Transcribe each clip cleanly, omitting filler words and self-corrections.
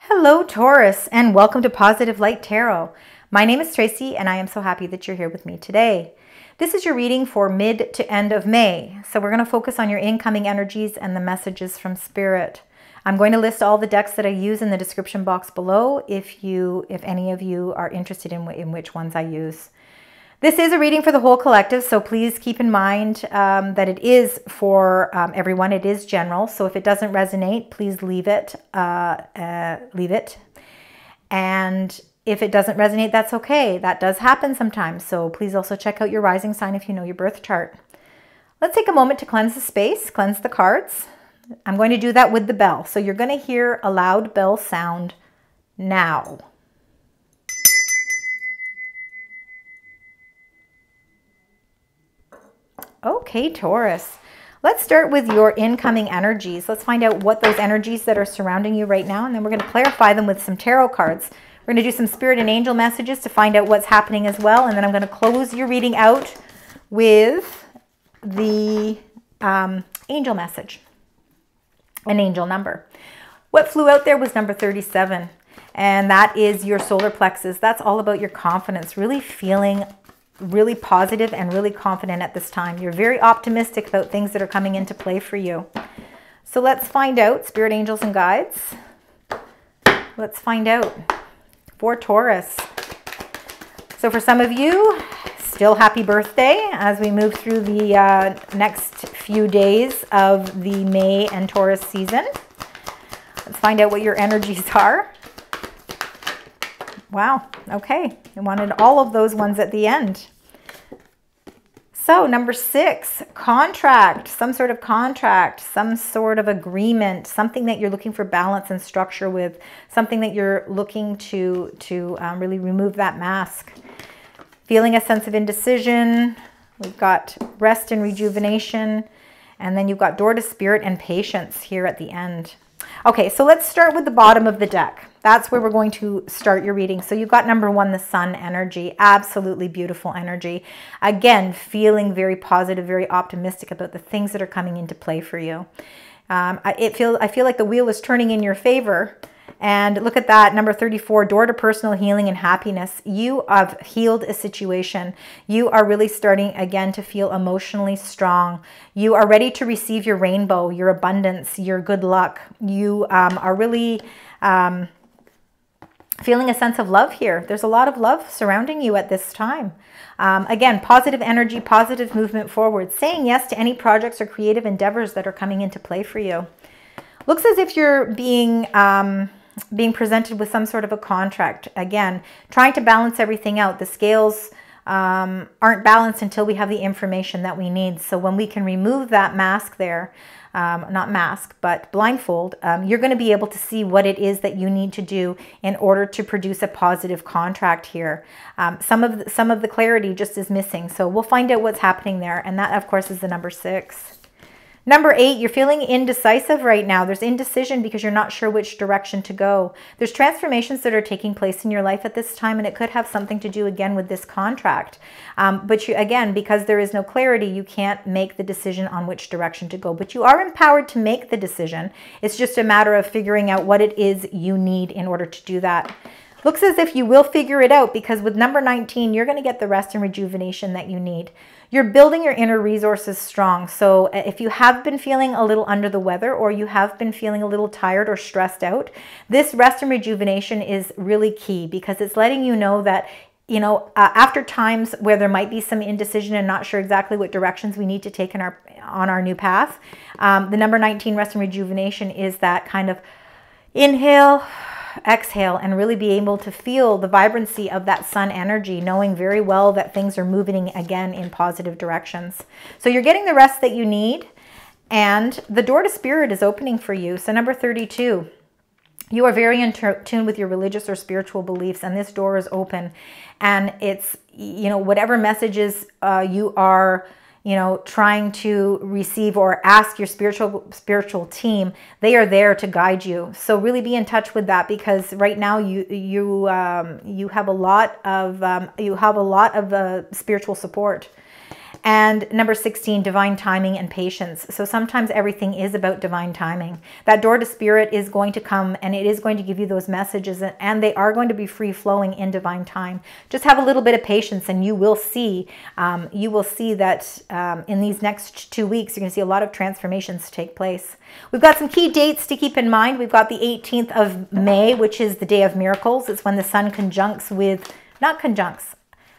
Hello, Taurus, and welcome to Positive Light Tarot. My name is Tracy, and I am so happy that you're here with me today. This is your reading for mid to end of May. So we're going to focus on your incoming energies and the messages from Spirit. I'm going to list all the decks that I use in the description box below if any of you are interested in which ones I use. This is a reading for the whole collective, so please keep in mind that it is for everyone. It is general, so if it doesn't resonate, please leave it. And if it doesn't resonate, that's okay. That does happen sometimes, so please also check out your rising sign if you know your birth chart. Let's take a moment to cleanse the space, cleanse the cards. I'm going to do that with the bell, so you're going to hear a loud bell sound now. Okay, Taurus, let's start with your incoming energies. Let's find out what those energies that are surrounding you right now, and then we're going to clarify them with some tarot cards. We're going to do some spirit and angel messages to find out what's happening as well, and then I'm going to close your reading out with the angel message, an angel number. What flew out there was number 37, and that is your solar plexus. That's all about your confidence, really feeling really positive and really confident at this time. You're very optimistic about things that are coming into play for you. So let's find out, spirit, angels, and guides. Let's find out for Taurus. So for some of you, still happy birthday as we move through the next few days of the May and Taurus season. Let's find out what your energies are. Wow, okay. I wanted all of those ones at the end. So number 6, contract, some sort of contract, some sort of agreement, something that you're looking for balance and structure with, something that you're looking to really remove that mask. Feeling a sense of indecision. We've got rest and rejuvenation. And then you've got door to spirit and patience here at the end. Okay, so let's start with the bottom of the deck. That's where we're going to start your reading. So you've got number 1, the sun energy. Absolutely beautiful energy. Again, feeling very positive, very optimistic about the things that are coming into play for you. I feel like the wheel is turning in your favor. And look at that, number 34, door to personal healing and happiness. You have healed a situation. You are really starting again to feel emotionally strong. You are ready to receive your rainbow, your abundance, your good luck. You are really feeling a sense of love here. There's a lot of love surrounding you at this time. Again, positive energy, positive movement forward, saying yes to any projects or creative endeavors that are coming into play for you. Looks as if you're being presented with some sort of a contract. Again, trying to balance everything out. The scales aren't balanced until we have the information that we need. So when we can remove that mask there, not mask, but blindfold, you're going to be able to see what it is that you need to do in order to produce a positive contract here. Some of the clarity just is missing. So we'll find out what's happening there. And that, of course, is the number 6. Number 8, you're feeling indecisive right now. There's indecision because you're not sure which direction to go. There's transformations that are taking place in your life at this time, and it could have something to do again with this contract. But you, again, because there is no clarity, you can't make the decision on which direction to go. But you are empowered to make the decision. It's just a matter of figuring out what it is you need in order to do that. Looks as if you will figure it out because with number 19, you're going to get the rest and rejuvenation that you need. You're building your inner resources strong. So if you have been feeling a little under the weather or you have been feeling a little tired or stressed out, this rest and rejuvenation is really key because it's letting you know that, you know, after times where there might be some indecision and not sure exactly what directions we need to take on our new path, the number 19 rest and rejuvenation is that kind of inhale, exhale, and really be able to feel the vibrancy of that sun energy, knowing very well that things are moving again in positive directions. So you're getting the rest that you need, and the door to spirit is opening for you. So number 32, you are very in tune with your religious or spiritual beliefs, and this door is open. And it's, you know, whatever messages you are, you know, trying to receive or ask your spiritual team, they are there to guide you. So really be in touch with that because right now you have a lot of spiritual support. And number 16, divine timing and patience. So sometimes everything is about divine timing. That door to spirit is going to come, and it is going to give you those messages, and they are going to be free flowing in divine time. Just have a little bit of patience, and you will see that in these next 2 weeks, you're going to see a lot of transformations take place. We've got some key dates to keep in mind. We've got the 18th of May, which is the day of miracles. It's when the sun conjuncts with, not conjuncts,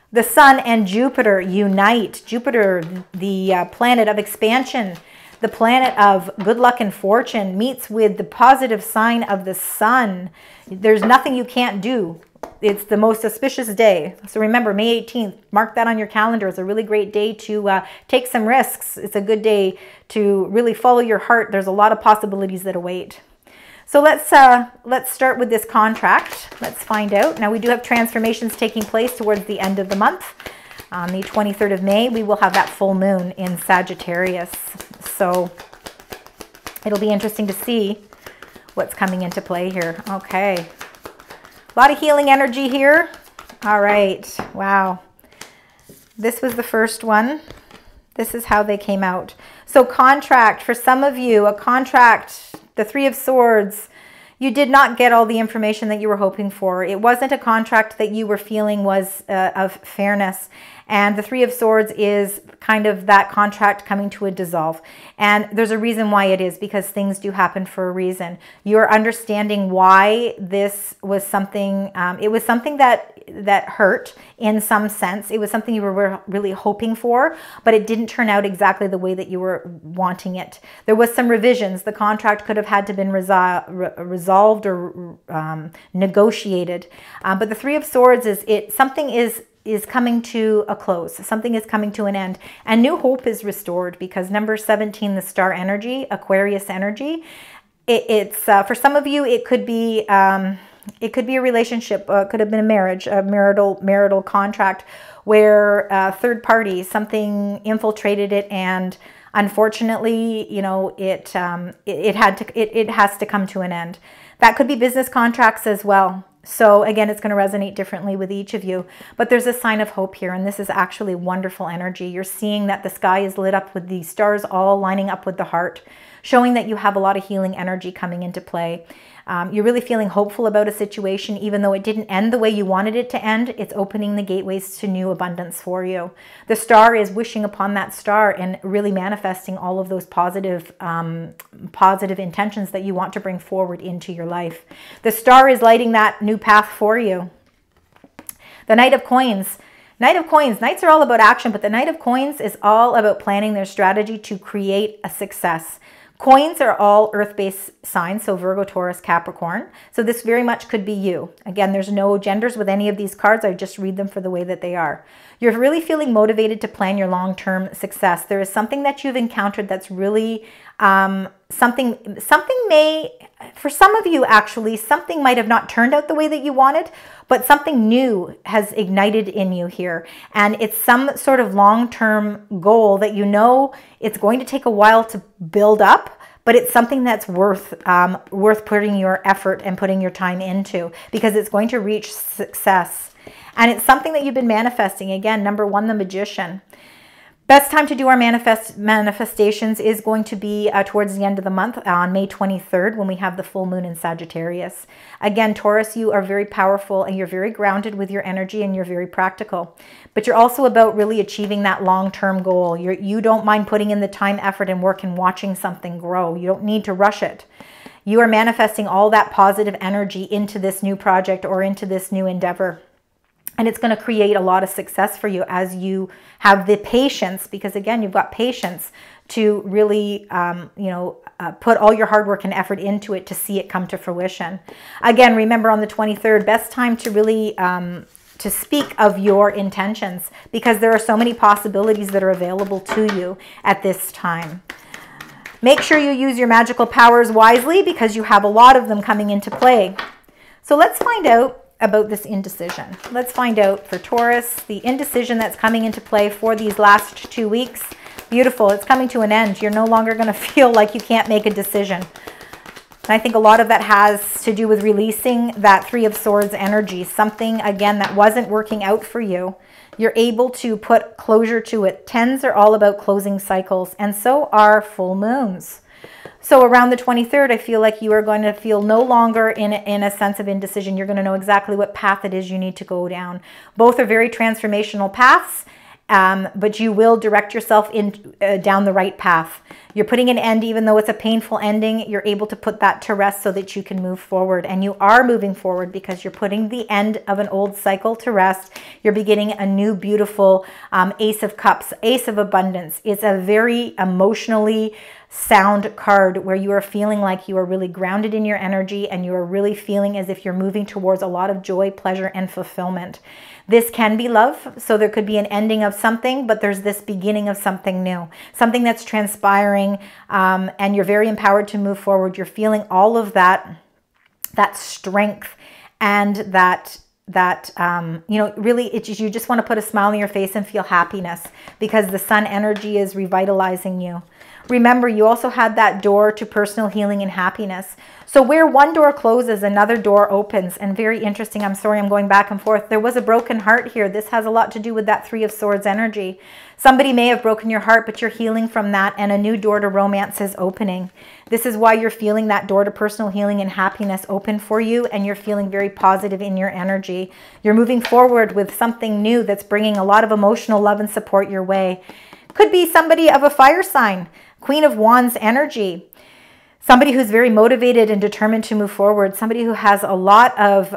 the sun and Jupiter unite. Jupiter, the planet of expansion, the planet of good luck and fortune, meets with the positive sign of the sun. There's nothing you can't do. It's the most auspicious day. So remember, May 18th, mark that on your calendar. It's a really great day to take some risks. It's a good day to really follow your heart. There's a lot of possibilities that await. So let's start with this contract. Let's find out. Now we do have transformations taking place towards the end of the month. On the 23rd of May, we will have that full moon in Sagittarius. So it'll be interesting to see what's coming into play here. Okay. A lot of healing energy here. All right. Wow. This was the first one. This is how they came out. So contract, for some of you, a contract, the Three of Swords, you did not get all the information that you were hoping for. It wasn't a contract that you were feeling was of fairness. And the Three of Swords is kind of that contract coming to a dissolve. And there's a reason why it is, because things do happen for a reason. You're understanding why this was something, it was something that hurt in some sense. It was something you were really hoping for, but it didn't turn out exactly the way that you were wanting it. There was some revisions. The contract could have had to been resolved or negotiated. But the Three of Swords is something is coming to a close. Something is coming to an end. And new hope is restored, because number 17, the star energy, Aquarius energy, it's for some of you, it could be a relationship, could have been a marriage, a marital contract where third party, something infiltrated it, and unfortunately, you know, it has to come to an end. That could be business contracts as well. So again, it's going to resonate differently with each of you, but there's a sign of hope here, and this is actually wonderful energy. You're seeing that the sky is lit up with the stars all lining up with the heart, showing that you have a lot of healing energy coming into play. You're really feeling hopeful about a situation, even though it didn't end the way you wanted it to end. It's opening the gateways to new abundance for you. The star is wishing upon that star and really manifesting all of those positive intentions that you want to bring forward into your life. The star is lighting that new path for you. The Knight of Coins. Knight of Coins. Knights are all about action, but the Knight of Coins is all about planning their strategy to create a success. Coins are all earth-based signs, so Virgo, Taurus, Capricorn. So this very much could be you. Again, there's no genders with any of these cards. I just read them for the way that they are. You're really feeling motivated to plan your long-term success. There is something that you've encountered that's really something may, for some of you actually, something might have not turned out the way that you wanted, but something new has ignited in you here. And it's some sort of long-term goal that you know it's going to take a while to build up, but it's something that's worth putting your effort and putting your time into, because it's going to reach success. And it's something that you've been manifesting. Again, number 1, the Magician. Best time to do our manifestations is going to be towards the end of the month on May 23rd, when we have the full moon in Sagittarius. Again, Taurus, you are very powerful and you're very grounded with your energy and you're very practical. But you're also about really achieving that long-term goal. You don't mind putting in the time, effort, and work and watching something grow. You don't need to rush it. You are manifesting all that positive energy into this new project or into this new endeavor. And it's going to create a lot of success for you as you have the patience, because again, you've got patience to really, put all your hard work and effort into it to see it come to fruition. Again, remember on the 23rd, best time to really to speak of your intentions, because there are so many possibilities that are available to you at this time. Make sure you use your magical powers wisely, because you have a lot of them coming into play. So let's find out about this indecision. Let's find out for Taurus, the indecision that's coming into play for these last 2 weeks. Beautiful. It's coming to an end. You're no longer going to feel like you can't make a decision. And I think a lot of that has to do with releasing that Three of Swords energy, something, again, that wasn't working out for you. You're able to put closure to it. 10s are all about closing cycles, and so are full moons. So around the 23rd, I feel like you are going to feel no longer in a sense of indecision. You're going to know exactly what path it is you need to go down. Both are very transformational paths, but you will direct yourself down the right path. You're putting an end, even though it's a painful ending, you're able to put that to rest so that you can move forward. And you are moving forward because you're putting the end of an old cycle to rest. You're beginning a new, beautiful Ace of Cups, Ace of Abundance. It's a very emotionally sound card where you are feeling like you are really grounded in your energy and you are really feeling as if you're moving towards a lot of joy, pleasure, and fulfillment. This can be love, so there could be an ending of something, but there's this beginning of something new, something that's transpiring, and you're very empowered to move forward. You're feeling all of that strength and that you know, really, you just want to put a smile on your face and feel happiness because the sun energy is revitalizing you. Remember, you also had that door to personal healing and happiness. So where one door closes, another door opens. And very interesting, I'm sorry, I'm going back and forth. There was a broken heart here. This has a lot to do with that Three of Swords energy. Somebody may have broken your heart, but you're healing from that, and a new door to romance is opening. This is why you're feeling that door to personal healing and happiness open for you, and you're feeling very positive in your energy. You're moving forward with something new that's bringing a lot of emotional love and support your way. Could be somebody of a fire sign. Queen of Wands energy. Somebody who's very motivated and determined to move forward. Somebody who has a lot of,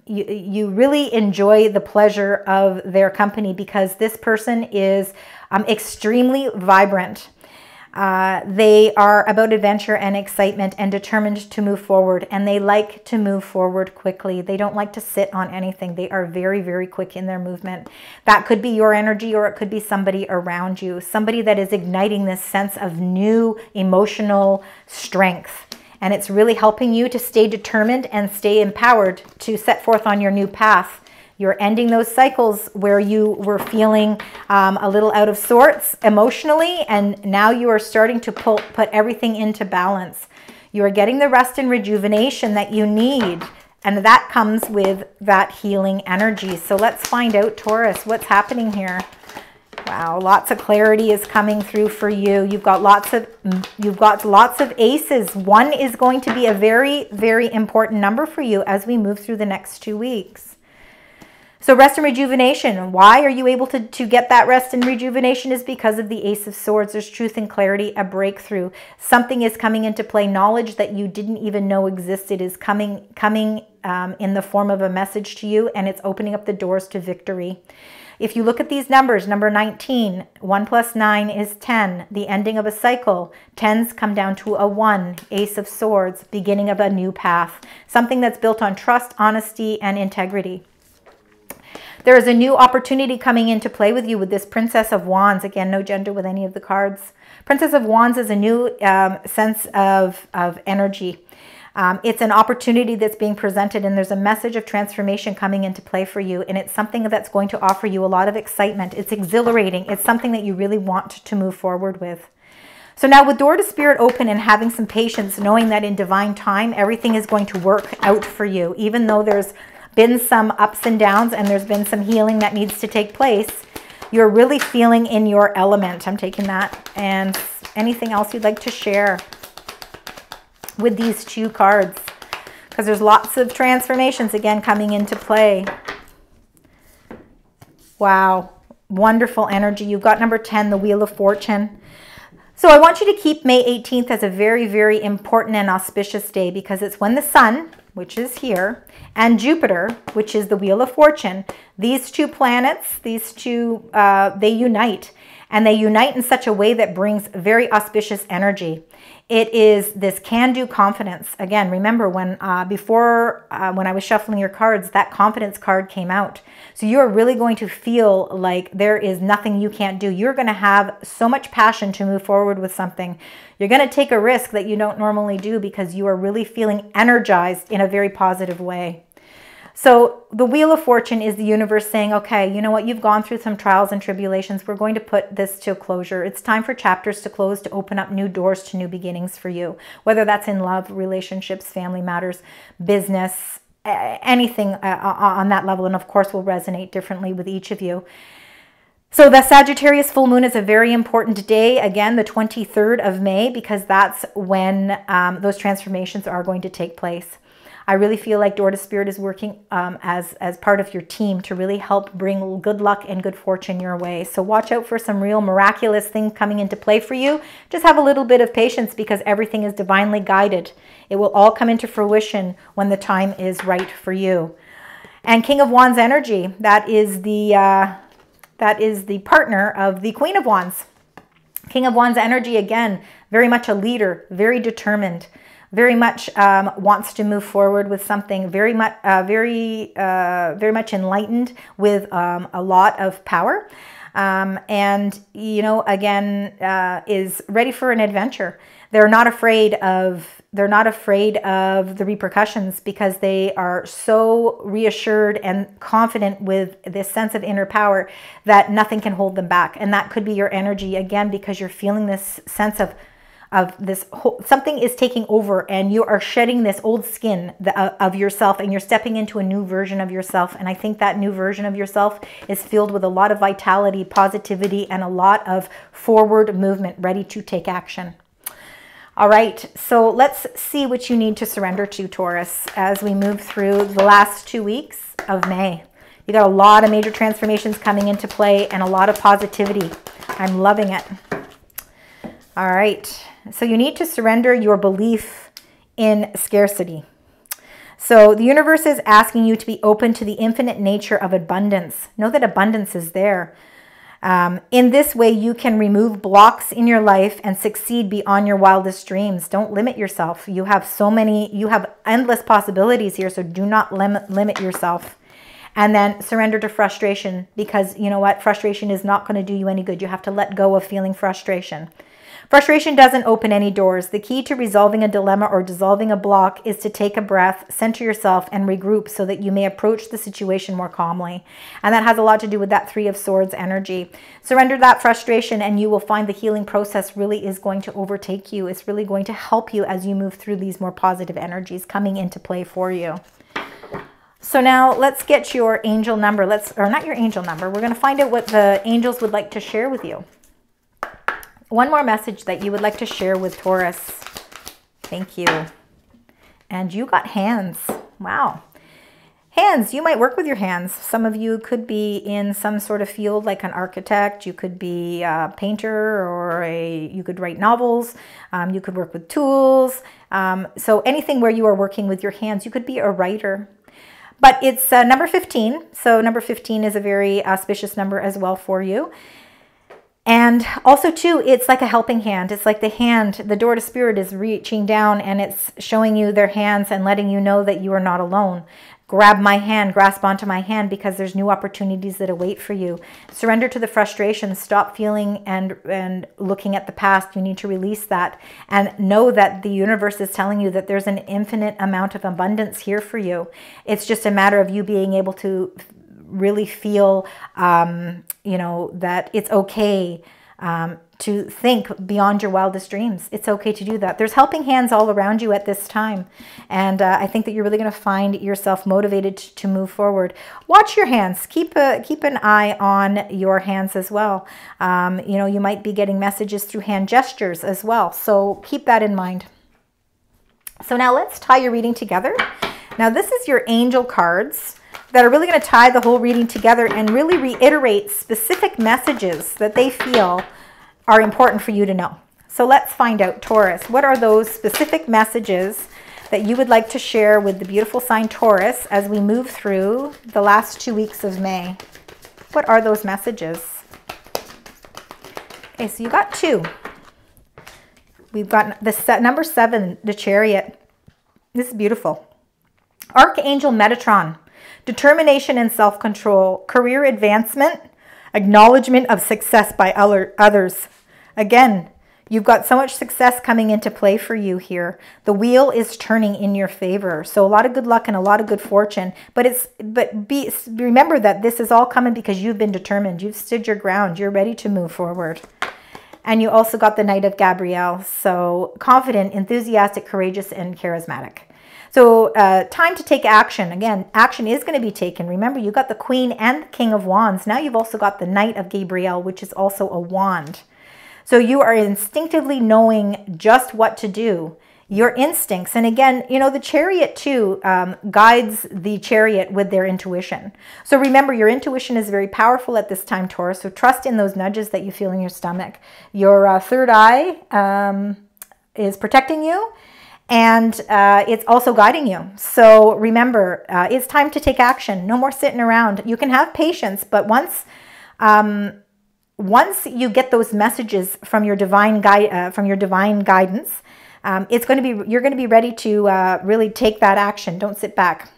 you really enjoy the pleasure of their company because this person is extremely vibrant. They are about adventure and excitement and determined to move forward, and they like to move forward quickly. They don't like to sit on anything. They are very, very quick in their movement. That could be your energy, or it could be somebody around you, somebody that is igniting this sense of new emotional strength. And it's really helping you to stay determined and stay empowered to set forth on your new path. You're ending those cycles where you were feeling a little out of sorts emotionally, and now you are starting to put everything into balance. You are getting the rest and rejuvenation that you need, and that comes with that healing energy. So let's find out, Taurus, what's happening here. Wow, lots of clarity is coming through for you. You've got lots of aces. 1 is going to be a very, very important number for you as we move through the next 2 weeks. So rest and rejuvenation. Why are you able to get that rest and rejuvenation is because of the Ace of Swords. There's truth and clarity, a breakthrough. Something is coming into play. Knowledge that you didn't even know existed is coming in the form of a message to you, and it's opening up the doors to victory. If you look at these numbers, number 19, 1 plus 9 is 10, the ending of a cycle. 10s come down to a 1, Ace of Swords, beginning of a new path. Something that's built on trust, honesty, and integrity. There is a new opportunity coming into play with you with this Princess of Wands. Again, no gender with any of the cards. Princess of Wands is a new sense of energy. It's an opportunity that's being presented, and there's a message of transformation coming into play for you, and it's something that's going to offer you a lot of excitement. It's exhilarating. It's something that you really want to move forward with. So now with door to spirit open and having some patience, knowing that in divine time, everything is going to work out for you, even though there's been some ups and downs and there's been some healing that needs to take place, you're really feeling in your element. I'm taking that. And anything else you'd like to share with these 2 cards? Because there's lots of transformations again coming into play. Wow, wonderful energy. You've got number 10, the Wheel of Fortune. So I want you to keep May 18th as a very, very important and auspicious day, because it's when the sun, which is here, and Jupiter, which is the Wheel of Fortune, these 2 planets, these 2, they unite. And they unite in such a way that brings very auspicious energy. It is this can-do confidence. Again, remember when when I was shuffling your cards, that confidence card came out. So you're really going to feel like there is nothing you can't do. You're going to have so much passion to move forward with something. You're going to take a risk that you don't normally do because you are really feeling energized in a very positive way. So the Wheel of Fortune is the universe saying, okay, you know what? You've gone through some trials and tribulations. We're going to put this to a closure. It's time for chapters to close, to open up new doors to new beginnings for you, whether that's in love, relationships, family matters, business, anything on that level. And of course, will resonate differently with each of you. So the Sagittarius full moon is a very important day, again, the 23rd of May, because that's when those transformations are going to take place. I really feel like Door to Spirit is working as part of your team to really help bring good luck and good fortune your way. So watch out for some real miraculous things coming into play for you. Just have a little bit of patience because everything is divinely guided. It will all come into fruition when the time is right for you. And King of Wands energy, that is the partner of the Queen of Wands. King of Wands energy, again, very much a leader, very determined, very much wants to move forward with something, very much enlightened, with a lot of power, and you know, again, is ready for an adventure. They're not afraid of the repercussions because they are so reassured and confident with this sense of inner power that nothing can hold them back. And that could be your energy, again, because you're feeling this sense of this whole, something is taking over and you are shedding this old skin of yourself and you're stepping into a new version of yourself. And I think that new version of yourself is filled with a lot of vitality, positivity, and a lot of forward movement, ready to take action. All right, so let's see what you need to surrender to, Taurus, as we move through the last 2 weeks of May. You got a lot of major transformations coming into play and a lot of positivity. I'm loving it. All right, so you need to surrender your belief in scarcity. So the universe is asking you to be open to the infinite nature of abundance. Know that abundance is there. In this way, you can remove blocks in your life and succeed beyond your wildest dreams. Don't limit yourself. You have you have endless possibilities here, so do not limit yourself. And then surrender to frustration, because you know what? Frustration is not going to do you any good. You have to let go of feeling frustration. Frustration doesn't open any doors. The key to resolving a dilemma or dissolving a block is to take a breath, center yourself, and regroup so that you may approach the situation more calmly. And that has a lot to do with that 3 of Swords energy. Surrender that frustration and you will find the healing process really is going to overtake you. It's really going to help you as you move through these more positive energies coming into play for you. So now let's get your angel number. Or not your angel number. We're going to find out what the angels would like to share with you. One more message that you would like to share with Taurus. Thank you. And you got hands. Wow. Hands, you might work with your hands. Some of you could be in some sort of field like an architect. You could be a painter, or you could write novels. You could work with tools. So anything where you are working with your hands. You could be a writer. But it's number 15. So number 15 is a very auspicious number as well for you. And also too, it's like a helping hand. It's like the door to spirit is reaching down and it's showing you their hands and letting you know that you are not alone. Grab my hand, grasp onto my hand, because there's new opportunities that await for you. Surrender to the frustration. Stop feeling and looking at the past. You need to release that and know that the universe is telling you that there's an infinite amount of abundance here for you. It's just a matter of you being able to really feel, you know, that it's okay to think beyond your wildest dreams. It's okay to do that. There's helping hands all around you at this time. And I think that you're really going to find yourself motivated to move forward. Watch your hands. Keep an eye on your hands as well. You know, you might be getting messages through hand gestures as well. So keep that in mind. So now let's tie your reading together. Now this is your angel cards that are really going to tie the whole reading together and really reiterate specific messages that they feel are important for you to know. So let's find out, Taurus, what are those specific messages that you would like to share with the beautiful sign Taurus as we move through the last 2 weeks of May? What are those messages? Okay, so you got 2. We've got the number 7, the Chariot. This is beautiful. Archangel Metatron. Determination and self-control, career advancement, acknowledgement of success by others. Again, You've got so much success coming into play for you here. The wheel is turning in your favor. So a lot of good luck and a lot of good fortune. But remember that this is all coming because you've been determined. You've stood your ground. You're ready to move forward. And you also got the Knight of Gabrielle. So confident, enthusiastic, courageous, and charismatic. So time to take action. Again, action is going to be taken. Remember, you got the Queen and the King of Wands. Now you've also got the Knight of Gabrielle, which is also a wand. So you are instinctively knowing just what to do. Your instincts. And again, you know, the Chariot too guides the Chariot with their intuition. So remember, your intuition is very powerful at this time, Taurus. So trust in those nudges that you feel in your stomach. Your third eye is protecting you. And it's also guiding you. So remember, it's time to take action. No more sitting around. You can have patience, but once you get those messages from your divine guidance, you're going to be ready to really take that action. Don't sit back.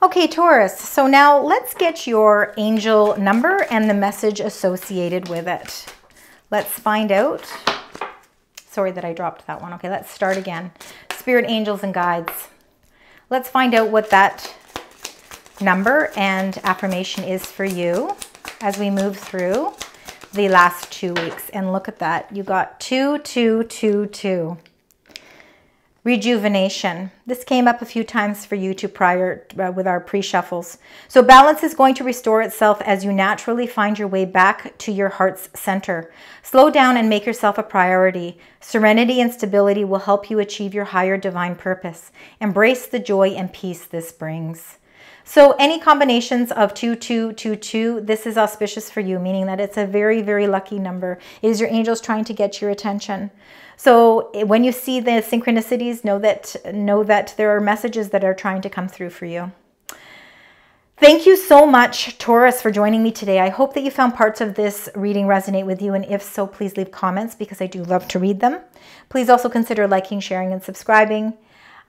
Okay, Taurus. So now let's get your angel number and the message associated with it. Let's find out. Sorry that I dropped that one. Okay, let's start again. Spirit, angels, and guides. Let's find out what that number and affirmation is for you as we move through the last 2 weeks. And look at that. You got 2222. Rejuvenation. This came up a few times for you with our pre-shuffles. So balance is going to restore itself as you naturally find your way back to your heart's center. Slow down and make yourself a priority. Serenity and stability will help you achieve your higher divine purpose. Embrace the joy and peace this brings. So any combinations of 2222, this is auspicious for you, meaning that it's a very, very lucky number. It is your angels trying to get your attention. So when you see the synchronicities, know that there are messages that are trying to come through for you. Thank you so much, Taurus, for joining me today. I hope that you found parts of this reading resonate with you. And if so, please leave comments because I do love to read them. Please also consider liking, sharing, and subscribing.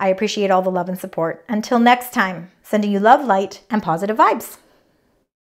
I appreciate all the love and support. Until next time, sending you love, light, and positive vibes.